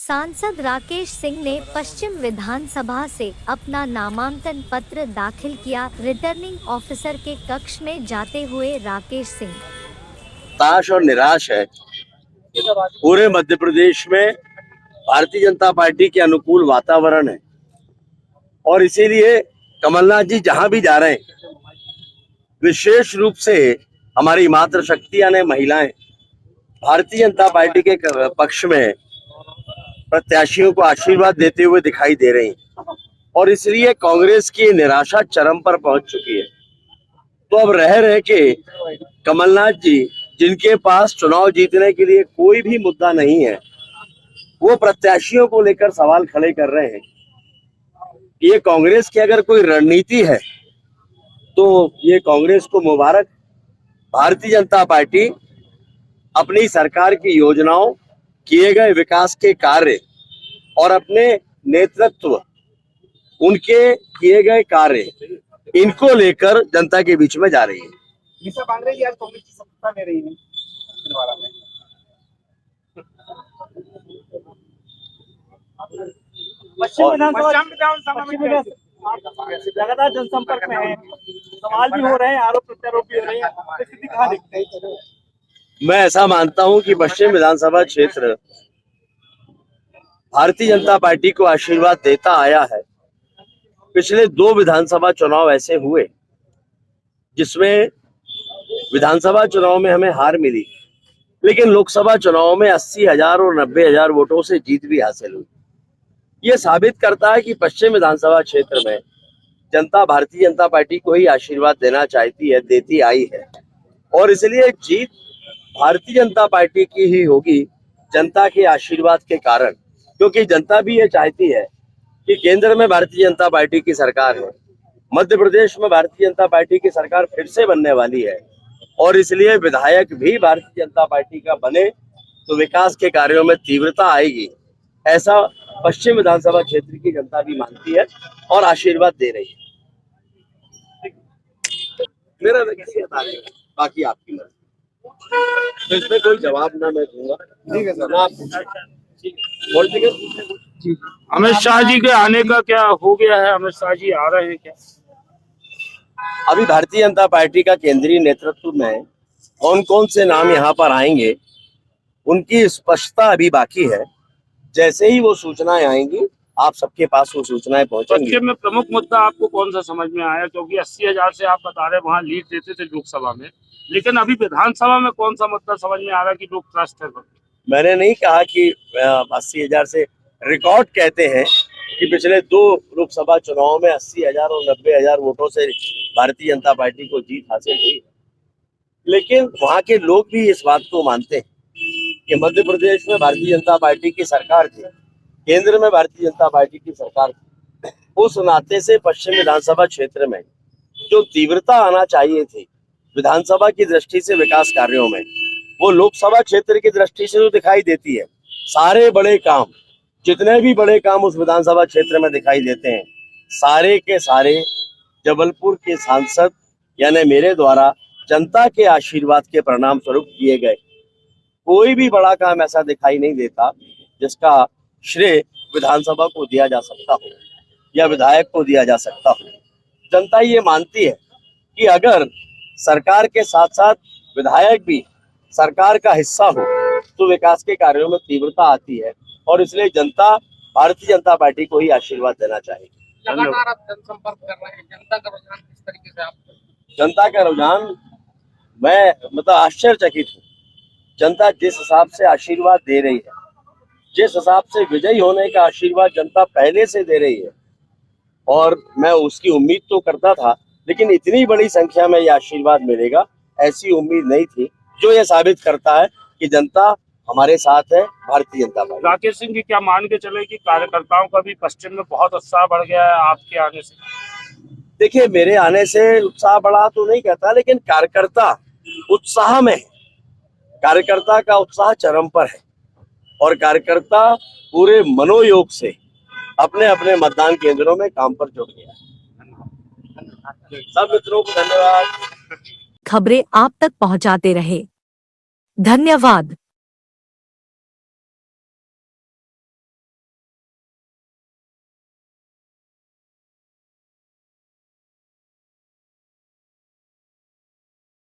सांसद राकेश सिंह ने पश्चिम विधानसभा से अपना नामांकन पत्र दाखिल किया। रिटर्निंग ऑफिसर के कक्ष में जाते हुए राकेश सिंह हताश और निराश है। पूरे मध्य प्रदेश में भारतीय जनता पार्टी के अनुकूल वातावरण है और इसीलिए कमलनाथ जी जहां भी जा रहे हैं, विशेष रूप से हमारी मातृशक्ति यानी महिलाएं भारतीय जनता पार्टी के पक्ष में प्रत्याशियों को आशीर्वाद देते हुए दिखाई दे रही हैं और इसलिए कांग्रेस की निराशा चरम पर पहुंच चुकी है। तो अब रह रहे के कमलनाथ जी, जिनके पास चुनाव जीतने के लिए कोई भी मुद्दा नहीं है, वो प्रत्याशियों को लेकर सवाल खड़े कर रहे हैं। ये कांग्रेस की अगर कोई रणनीति है तो ये कांग्रेस को मुबारक। भारतीय जनता पार्टी अपनी सरकार की योजनाओं, किए गए विकास के कार्य और अपने नेतृत्व, उनके किए गए कार्य, इनको लेकर जनता के बीच में जा रही है। आज कांग्रेस की सत्ता में रही है छिंदवाड़ा में। पश्चिम विधानसभा में लगातार जनसंपर्क में है, सवाल भी हो रहे हैं, आरोप प्रत्यारोप भी हो रहे हैं, स्थिति कहाँ दिखती है? मैं ऐसा मानता हूं कि पश्चिम विधानसभा क्षेत्र भारतीय जनता पार्टी को आशीर्वाद देता आया है। पिछले 2 विधानसभा चुनाव ऐसे हुए जिसमें विधानसभा चुनाव में हमें हार मिली, लेकिन लोकसभा चुनाव में 80,000 और 90,000 वोटों से जीत भी हासिल हुई। ये साबित करता है कि पश्चिम विधानसभा क्षेत्र में जनता भारतीय जनता पार्टी को ही आशीर्वाद देना चाहती है, देती आई है और इसलिए जीत भारतीय जनता पार्टी की ही होगी, जनता के आशीर्वाद के कारण। क्योंकि जनता भी ये चाहती है कि केंद्र में भारतीय जनता पार्टी की सरकार है, मध्य प्रदेश में भारतीय जनता पार्टी की सरकार फिर से बनने वाली है और इसलिए विधायक भी भारतीय जनता पार्टी का बने तो विकास के कार्यों में तीव्रता आएगी। ऐसा पश्चिम विधानसभा क्षेत्र की जनता भी मानती है और आशीर्वाद दे रही है। मेरा व्यक्तिगत आगे, बाकी आपकी मर्जी। तो इसमें कोई जवाब ना मैं दूंगा। ठीक है सर। अमित शाह जी के आने का क्या हो गया है? अमित शाह जी आ रहे हैं क्या? अभी भारतीय जनता पार्टी का केंद्रीय नेतृत्व में कौन कौन से नाम यहाँ पर आएंगे, उनकी स्पष्टता अभी बाकी है। जैसे ही वो सूचनाएं आएंगी, आप सबके पास वो सूचनाएं पहुंचेंगी। पश्चिम में प्रमुख मुद्दा आपको कौन सा समझ में आया? क्योंकि 80,000 से आप बता रहे वहाँ लीड देते थे लोकसभा में, लेकिन अभी विधानसभा में कौन सा मुद्दा समझ में आ रहा है कि लोग ट्रस्ट है? मैंने नहीं कहा कि 80,000 से, रिकॉर्ड कहते हैं कि पिछले 2 लोकसभा चुनाव में 80,000 और 90,000 वोटों से भारतीय जनता पार्टी को जीत हासिल हुई। लेकिन वहां के लोग भी इस बात को मानते हैं कि मध्य प्रदेश में भारतीय जनता पार्टी की सरकार थी, केंद्र में भारतीय जनता पार्टी की सरकार थी। उस नाते से पश्चिम विधानसभा क्षेत्र में जो तीव्रता आना चाहिए थी विधानसभा की दृष्टि से विकास कार्यों में, वो लोकसभा क्षेत्र की दृष्टि से जो दिखाई देती है। सारे बड़े काम, जितने भी बड़े काम उस विधानसभा क्षेत्र में दिखाई देते हैं, सारे के सारे जबलपुर के सांसद यानी मेरे द्वारा जनता के आशीर्वाद के परिणाम स्वरूप किए गए। कोई भी बड़ा काम ऐसा दिखाई नहीं देता जिसका श्रेय विधानसभा को दिया जा सकता हो या विधायक को दिया जा सकता हो। जनता ये मानती है कि अगर सरकार के साथ साथ विधायक भी सरकार का हिस्सा हो तो विकास के कार्यों में तीव्रता आती है और इसलिए जनता भारतीय जनता पार्टी को ही आशीर्वाद देना चाहेगी। लगातार आप जनसंपर्क कर रहे हैं, जनता का रुझान किस तरीके से? आप जनता का रुझान, मैं आश्चर्यचकित हूँ। जनता जिस हिसाब से आशीर्वाद दे रही है, जिस हिसाब से विजयी होने का आशीर्वाद जनता पहले से दे रही है, और मैं उसकी उम्मीद तो करता था, लेकिन इतनी बड़ी संख्या में ये आशीर्वाद मिलेगा ऐसी उम्मीद नहीं थी, जो ये साबित करता है कि जनता हमारे साथ है, भारतीय जनता पार्टी। राकेश सिंह जी, क्या मान के चले कि कार्यकर्ताओं का भी पश्चिम में बहुत उत्साह बढ़ गया है आपके आने से? देखिए, मेरे आने से उत्साह बढ़ा तो नहीं कहता, लेकिन कार्यकर्ता उत्साह में है। कार्यकर्ता का उत्साह चरम पर है और कार्यकर्ता पूरे मनोयोग से अपने अपने मतदान केंद्रों में काम पर जुट गया। सब मित्रों को धन्यवाद। खबरें आप तक पहुंचाते रहे। धन्यवाद।